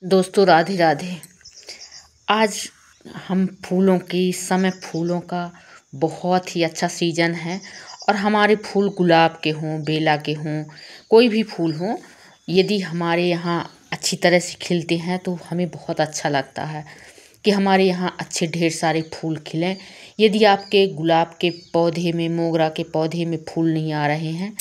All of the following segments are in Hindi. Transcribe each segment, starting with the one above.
दोस्तों राधे राधे। आज हम फूलों का बहुत ही अच्छा सीजन है। और हमारे फूल गुलाब के हों, बेला के हों, कोई भी फूल हों, यदि हमारे यहाँ अच्छी तरह से खिलते हैं तो हमें बहुत अच्छा लगता है कि हमारे यहाँ अच्छे ढेर सारे फूल खिलें। यदि आपके गुलाब के पौधे में, मोगरा के पौधे में फूल नहीं आ रहे हैं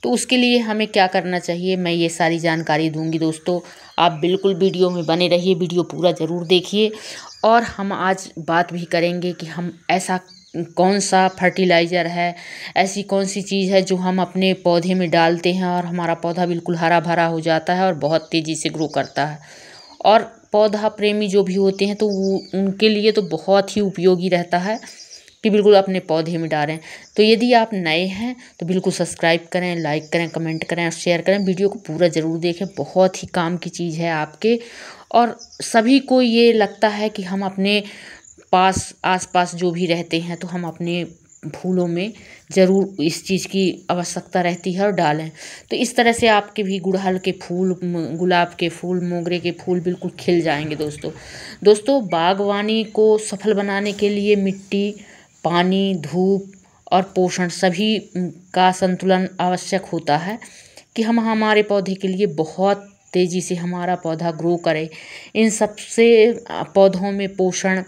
तो उसके लिए हमें क्या करना चाहिए, मैं ये सारी जानकारी दूंगी। दोस्तों आप बिल्कुल वीडियो में बने रहिए, वीडियो पूरा ज़रूर देखिए। और हम आज बात भी करेंगे कि हम ऐसा कौन सा फर्टिलाइज़र है, ऐसी कौन सी चीज़ है जो हम अपने पौधे में डालते हैं और हमारा पौधा बिल्कुल हरा भरा हो जाता है और बहुत तेज़ी से ग्रो करता है। और पौधा प्रेमी जो भी होते हैं तो वो उनके लिए तो बहुत ही उपयोगी रहता है कि बिल्कुल अपने पौधे में डालें। तो यदि आप नए हैं तो बिल्कुल सब्सक्राइब करें, लाइक करें, कमेंट करें और शेयर करें। वीडियो को पूरा ज़रूर देखें, बहुत ही काम की चीज़ है आपके। और सभी को ये लगता है कि हम अपने आसपास जो भी रहते हैं तो हम अपने फूलों में ज़रूर इस चीज़ की आवश्यकता रहती है और डालें। तो इस तरह से आपके भी गुड़हल के फूल, गुलाब के फूल, मोगरे के फूल बिल्कुल खिल जाएंगे। दोस्तों बागवानी को सफल बनाने के लिए मिट्टी, पानी, धूप और पोषण सभी का संतुलन आवश्यक होता है कि हम हमारे पौधे के लिए बहुत तेज़ी से हमारा पौधा ग्रो करे। इन सबसे पौधों में पोषण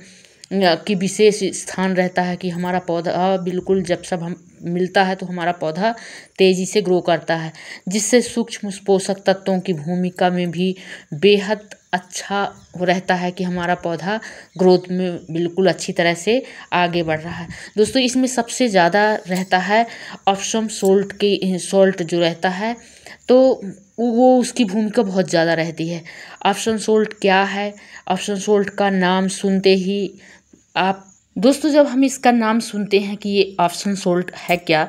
की विशेष स्थान रहता है कि हमारा पौधा बिल्कुल जब सब हम मिलता है तो हमारा पौधा तेज़ी से ग्रो करता है, जिससे सूक्ष्म पोषक तत्वों की भूमिका में भी बेहद अच्छा रहता है कि हमारा पौधा ग्रोथ में बिल्कुल अच्छी तरह से आगे बढ़ रहा है। दोस्तों इसमें सबसे ज़्यादा रहता है ऑप्सम सॉल्ट जो रहता है, तो वो उसकी भूमिका बहुत ज़्यादा रहती है। ऑप्सम सॉल्ट क्या है? ऑप्सम सॉल्ट का नाम सुनते ही आप दोस्तों जब हम इसका नाम सुनते हैं कि ये ऑप्सम सॉल्ट है क्या,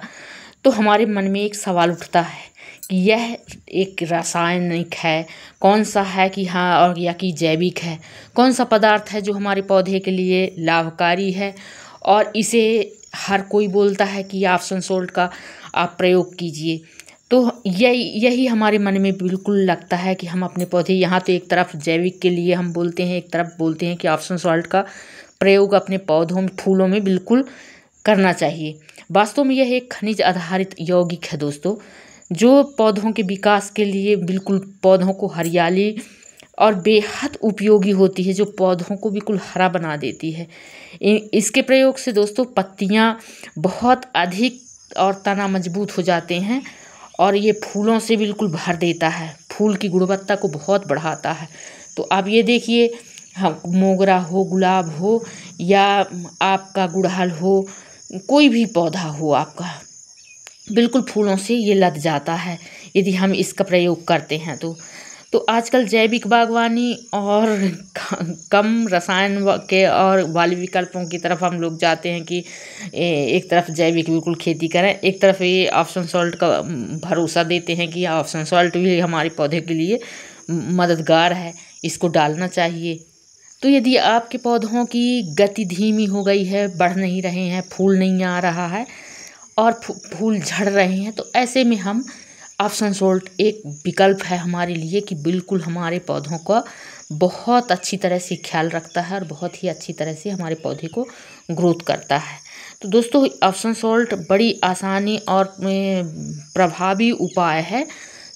तो हमारे मन में एक सवाल उठता है कि यह एक रासायनिक है, कौन सा है कि हाँ, और या कि जैविक है, कौन सा पदार्थ है जो हमारे पौधे के लिए लाभकारी है और इसे हर कोई बोलता है कि ऑप्सम सॉल्ट का आप प्रयोग कीजिए। तो यही हमारे मन में बिल्कुल लगता है कि हम अपने पौधे, यहाँ तो एक तरफ जैविक के लिए हम बोलते हैं, एक तरफ बोलते हैं कि ऑप्सम सॉल्ट का प्रयोग अपने पौधों में, फूलों में बिल्कुल करना चाहिए। वास्तव में यह एक खनिज आधारित यौगिक है दोस्तों, जो पौधों के विकास के लिए बिल्कुल पौधों को हरियाली और बेहद उपयोगी होती है, जो पौधों को बिल्कुल हरा बना देती है। इसके प्रयोग से दोस्तों पत्तियां बहुत अधिक और तना मजबूत हो जाते हैं और ये फूलों से बिल्कुल भर देता है, फूल की गुणवत्ता को बहुत बढ़ाता है। तो आप ये देखिए, हाँ, मोगरा हो, गुलाब हो या आपका गुड़हल हो, कोई भी पौधा हो आपका, बिल्कुल फूलों से ये लद जाता है यदि हम इसका प्रयोग करते हैं तो आजकल जैविक बागवानी और कम रसायन के और वाले विकल्पों की तरफ हम लोग जाते हैं कि एक तरफ जैविक बिल्कुल खेती करें, एक तरफ ये ऑप्सम सॉल्ट का भरोसा देते हैं कि ऑप्सम सॉल्ट भी हमारे पौधे के लिए मददगार है, इसको डालना चाहिए। तो यदि आपके पौधों की गति धीमी हो गई है, बढ़ नहीं रहे हैं, फूल नहीं आ रहा है और फूल झड़ रहे हैं, तो ऐसे में हम ऑप्सम सॉल्ट एक विकल्प है हमारे लिए कि बिल्कुल हमारे पौधों का बहुत अच्छी तरह से ख्याल रखता है और बहुत ही अच्छी तरह से हमारे पौधे को ग्रोथ करता है। तो दोस्तों ऑप्सम सॉल्ट बड़ी आसानी और प्रभावी उपाय है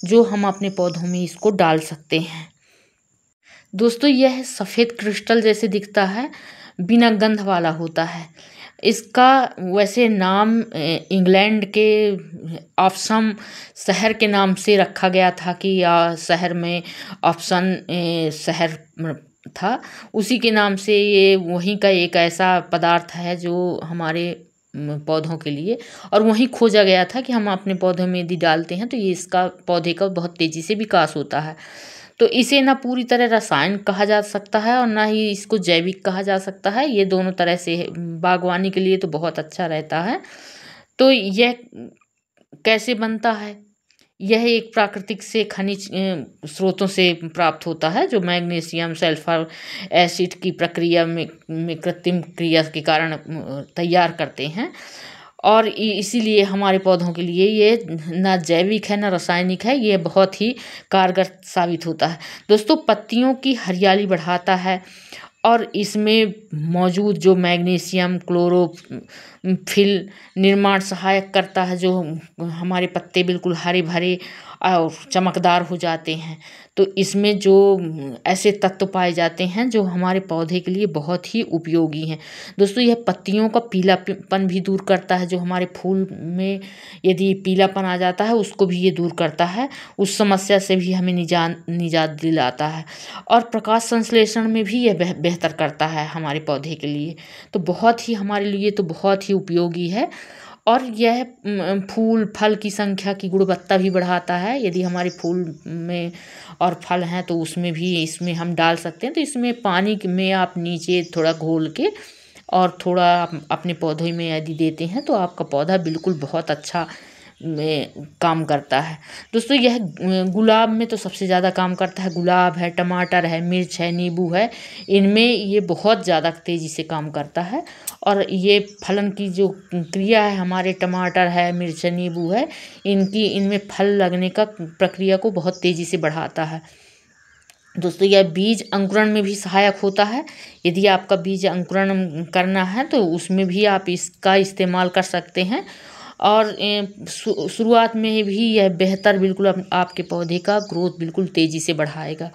जो हम अपने पौधों में इसको डाल सकते हैं। दोस्तों यह सफ़ेद क्रिस्टल जैसे दिखता है, बिना गंध वाला होता है। इसका वैसे नाम इंग्लैंड के ऑप्सम शहर के नाम से रखा गया था कि शहर में ऑप्सन शहर था, उसी के नाम से ये वहीं का एक ऐसा पदार्थ है जो हमारे पौधों के लिए, और वहीं खोजा गया था कि हम अपने पौधों में यदि डालते हैं तो ये इसका पौधे का बहुत तेज़ी से विकास होता है। तो इसे ना पूरी तरह रसायन कहा जा सकता है और ना ही इसको जैविक कहा जा सकता है, ये दोनों तरह से बागवानी के लिए तो बहुत अच्छा रहता है। तो यह कैसे बनता है? यह एक प्राकृतिक से खनिज स्रोतों से प्राप्त होता है जो मैग्नीशियम सल्फर एसिड की प्रक्रिया में कृत्रिम क्रिया के कारण तैयार करते हैं। और इसीलिए हमारे पौधों के लिए ये ना जैविक है ना रासायनिक है, ये बहुत ही कारगर साबित होता है। दोस्तों, पत्तियों की हरियाली बढ़ाता है और इसमें मौजूद जो मैग्नीशियम क्लोरोफिल निर्माण सहायक करता है, जो हमारे पत्ते बिल्कुल हरे भरे और चमकदार हो जाते हैं। तो इसमें जो ऐसे तत्व पाए जाते हैं जो हमारे पौधे के लिए बहुत ही उपयोगी हैं। दोस्तों, यह पत्तियों का पीलापन भी दूर करता है, जो हमारे फूल में यदि पीलापन आ जाता है उसको भी ये दूर करता है, उस समस्या से भी हमें निजात दिलाता है। और प्रकाश संश्लेषण में भी यह बेहतर करता है हमारे पौधे के लिए। तो बहुत ही हमारे लिए तो बहुत ही उपयोगी है। और यह फूल फल की संख्या की गुणवत्ता भी बढ़ाता है। यदि हमारे फूल में और फल हैं तो उसमें भी इसमें हम डाल सकते हैं। तो इसमें पानी में आप नीचे थोड़ा घोल के और थोड़ा अपने पौधे में यदि देते हैं तो आपका पौधा बिल्कुल बहुत अच्छा में काम करता है। दोस्तों, यह गुलाब में तो सबसे ज़्यादा काम करता है। गुलाब है, टमाटर है, मिर्च है, नींबू है, इनमें ये बहुत ज़्यादा तेज़ी से काम करता है। और ये फलन की जो क्रिया है, हमारे टमाटर है, मिर्च है, नींबू है, इनमें फल लगने का प्रक्रिया को बहुत तेज़ी से बढ़ाता है। दोस्तों, यह बीज अंकुरण में भी सहायक होता है। यदि आपका बीज अंकुरण करना है तो उसमें भी आप इसका इस्तेमाल कर सकते हैं। और शुरुआत में भी यह बेहतर बिल्कुल आपके पौधे का ग्रोथ बिल्कुल तेज़ी से बढ़ाएगा।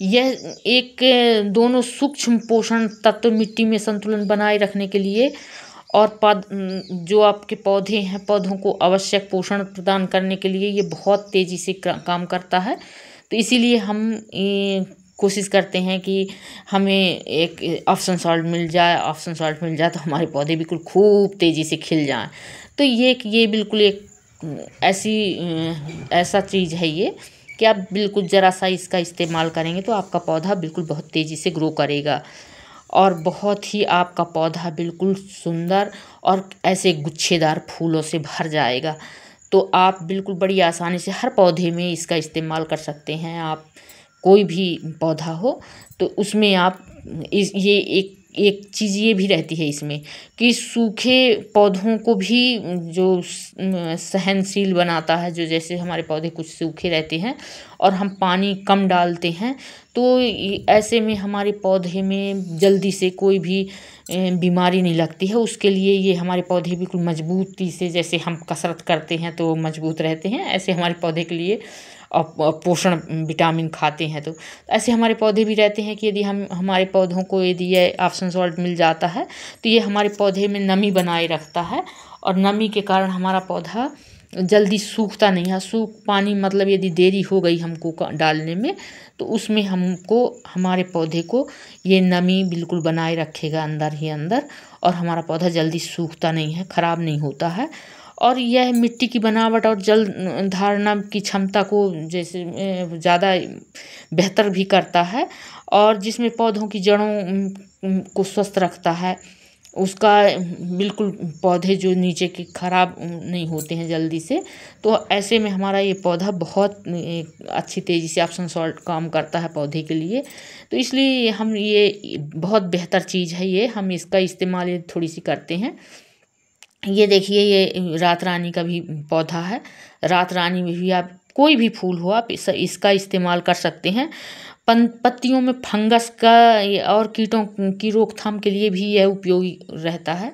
यह दोनों सूक्ष्म पोषण तत्व मिट्टी में संतुलन बनाए रखने के लिए और जो आपके पौधे हैं, पौधों को आवश्यक पोषण प्रदान करने के लिए ये बहुत तेज़ी से काम करता है। तो इसीलिए हम कोशिश करते हैं कि हमें एक ऑप्शन सॉल्ट मिल जाए तो हमारे पौधे बिल्कुल खूब तेज़ी से खिल जाएं। तो ये बिल्कुल एक ऐसा चीज़ है ये कि आप बिल्कुल ज़रा सा इसका इस्तेमाल करेंगे तो आपका पौधा बिल्कुल बहुत तेज़ी से ग्रो करेगा और बहुत ही आपका पौधा बिल्कुल सुंदर और ऐसे गुच्छेदार फूलों से भर जाएगा। तो आप बिल्कुल बड़ी आसानी से हर पौधे में इसका इस्तेमाल कर सकते हैं। आप कोई भी पौधा हो तो उसमें आप ये एक चीज़ ये भी रहती है इसमें कि सूखे पौधों को भी जो सहनशील बनाता है। जो जैसे हमारे पौधे कुछ सूखे रहते हैं और हम पानी कम डालते हैं तो ऐसे में हमारे पौधे में जल्दी से कोई भी बीमारी नहीं लगती है। उसके लिए ये हमारे पौधे बिल्कुल मजबूती से, जैसे हम कसरत करते हैं तो मजबूत रहते हैं, ऐसे हमारे पौधे के लिए पोषण विटामिन खाते हैं तो ऐसे हमारे पौधे भी रहते हैं कि यदि हमारे पौधों को यदि ये ऑप्शन सॉल्ट मिल जाता है तो ये हमारे पौधे में नमी बनाए रखता है और नमी के कारण हमारा पौधा जल्दी सूखता नहीं है। पानी मतलब यदि देरी हो गई हमको डालने में तो उसमें हमारे पौधे को ये नमी बिल्कुल बनाए रखेगा अंदर ही अंदर और हमारा पौधा जल्दी सूखता नहीं है, ख़राब नहीं होता है। और यह मिट्टी की बनावट और जल धारणा की क्षमता को जैसे ज़्यादा बेहतर भी करता है और जिसमें पौधों की जड़ों को स्वस्थ रखता है। उसका बिल्कुल पौधे जो नीचे के ख़राब नहीं होते हैं जल्दी से। तो ऐसे में हमारा ये पौधा बहुत अच्छी तेज़ी से ऑप्शन सॉल्ट काम करता है पौधे के लिए। तो इसलिए हम ये बहुत बेहतर चीज़ है, ये हम इसका इस्तेमाल ये थोड़ी सी करते हैं। ये देखिए, ये रात रानी का भी पौधा है। रात रानी में भी आप कोई भी फूल हो आप इसका इस्तेमाल कर सकते हैं। पत्तियों में फंगस का और कीटों की रोकथाम के लिए भी यह उपयोगी रहता है।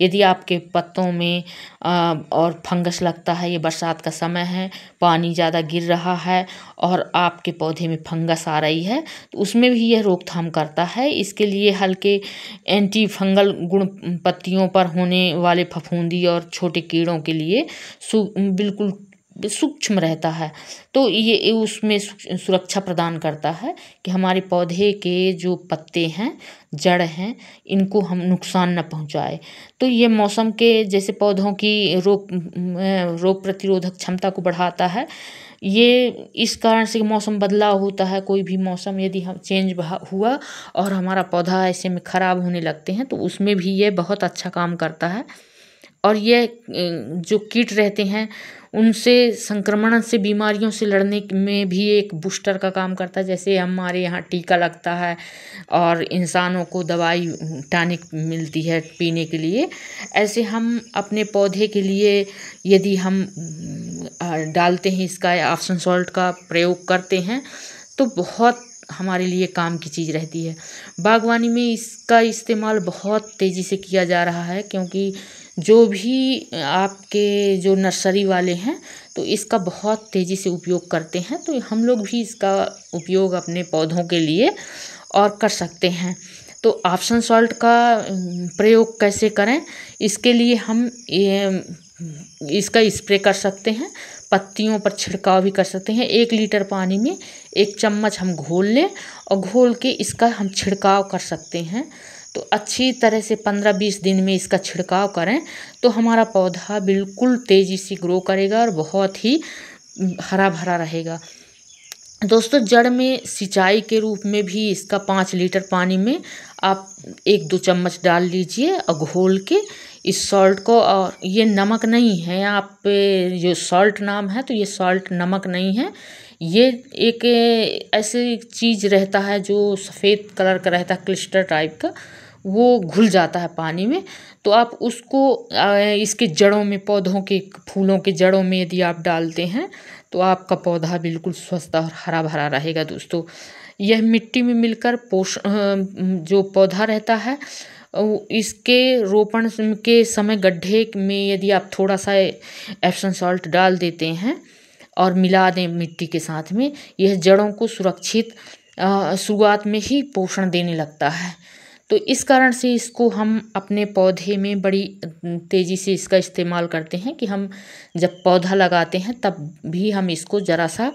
यदि आपके पत्तों में और फंगस लगता है, ये बरसात का समय है, पानी ज़्यादा गिर रहा है और आपके पौधे में फंगस आ रही है तो उसमें भी यह रोकथाम करता है। इसके लिए हल्के एंटी फंगल गुण पत्तियों पर होने वाले फफूंदी और छोटे कीड़ों के लिए बिल्कुल सूक्ष्म रहता है। तो ये उसमें सुरक्षा प्रदान करता है कि हमारे पौधे के जो पत्ते हैं, जड़ हैं, इनको हम नुकसान न पहुंचाए। तो ये मौसम के जैसे पौधों की रोग प्रतिरोधक क्षमता को बढ़ाता है। ये इस कारण से मौसम बदलाव होता है, कोई भी मौसम यदि हम चेंज हुआ और हमारा पौधा ऐसे में ख़राब होने लगते हैं तो उसमें भी ये बहुत अच्छा काम करता है। और ये जो कीट रहते हैं उनसे संक्रमण से बीमारियों से लड़ने में भी एक बूस्टर का काम करता है। जैसे हमारे यहाँ टीका लगता है और इंसानों को दवाई टॉनिक मिलती है पीने के लिए, ऐसे हम अपने पौधे के लिए यदि हम डालते हैं इसका एप्सम सॉल्ट का प्रयोग करते हैं तो बहुत हमारे लिए काम की चीज़ रहती है। बागवानी में इसका इस्तेमाल बहुत तेज़ी से किया जा रहा है, क्योंकि जो भी आपके जो नर्सरी वाले हैं तो इसका बहुत तेज़ी से उपयोग करते हैं। तो हम लोग भी इसका उपयोग अपने पौधों के लिए और कर सकते हैं। तो एप्सम सॉल्ट का प्रयोग कैसे करें, इसके लिए हम इसका स्प्रे कर सकते हैं, पत्तियों पर छिड़काव भी कर सकते हैं। 1 लीटर पानी में 1 चम्मच हम घोल लें और घोल के इसका हम छिड़काव कर सकते हैं। तो अच्छी तरह से 15-20 दिन में इसका छिड़काव करें तो हमारा पौधा बिल्कुल तेज़ी से ग्रो करेगा और बहुत ही हरा भरा रहेगा। दोस्तों, जड़ में सिंचाई के रूप में भी इसका 5 लीटर पानी में आप 1-2 चम्मच डाल लीजिए और घोल के इस सॉल्ट को। और ये नमक नहीं है, आप जो सॉल्ट नाम है तो ये सॉल्ट नमक नहीं है, ये एक ऐसी चीज़ रहता है जो सफ़ेद कलर का रहता है, क्लिस्टर टाइप का, वो घुल जाता है पानी में। तो आप उसको इसके जड़ों में, पौधों के फूलों के जड़ों में यदि आप डालते हैं तो आपका पौधा बिल्कुल स्वस्थ और हरा भरा रहेगा। दोस्तों, यह मिट्टी में मिलकर जो पौधा रहता है इसके रोपण के समय गड्ढे में यदि आप थोड़ा सा एप्सम सॉल्ट डाल देते हैं और मिला दें मिट्टी के साथ में, यह जड़ों को सुरक्षित शुरुआत में ही पोषण देने लगता है। तो इस कारण से इसको हम अपने पौधे में बड़ी तेज़ी से इसका इस्तेमाल करते हैं कि हम जब पौधा लगाते हैं तब भी हम इसको ज़रा सा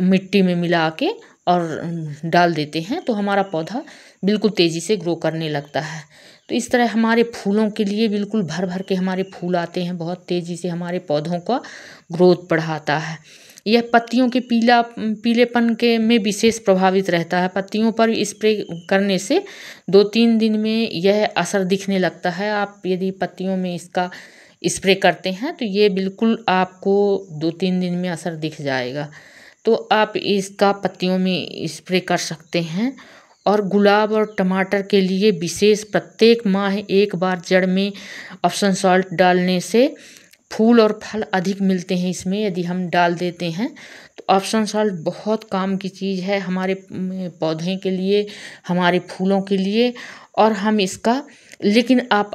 मिट्टी में मिला के और डाल देते हैं तो हमारा पौधा बिल्कुल तेज़ी से ग्रो करने लगता है। तो इस तरह हमारे फूलों के लिए बिल्कुल भर भर के हमारे फूल आते हैं, बहुत तेज़ी से हमारे पौधों का ग्रोथ बढ़ाता है। यह पत्तियों के पीलेपन के में विशेष प्रभावित रहता है। पत्तियों पर स्प्रे करने से 2-3 दिन में यह असर दिखने लगता है। आप यदि पत्तियों में इसका स्प्रे करते हैं तो ये बिल्कुल आपको 2-3 दिन में असर दिख जाएगा। तो आप इसका पत्तियों में स्प्रे कर सकते हैं। और गुलाब और टमाटर के लिए विशेष प्रत्येक माह 1 बार जड़ में एप्सम सॉल्ट डालने से फूल और फल अधिक मिलते हैं। इसमें यदि हम डाल देते हैं तो एप्सम सॉल्ट बहुत काम की चीज़ है हमारे पौधे के लिए, हमारे फूलों के लिए। और हम इसका, लेकिन आप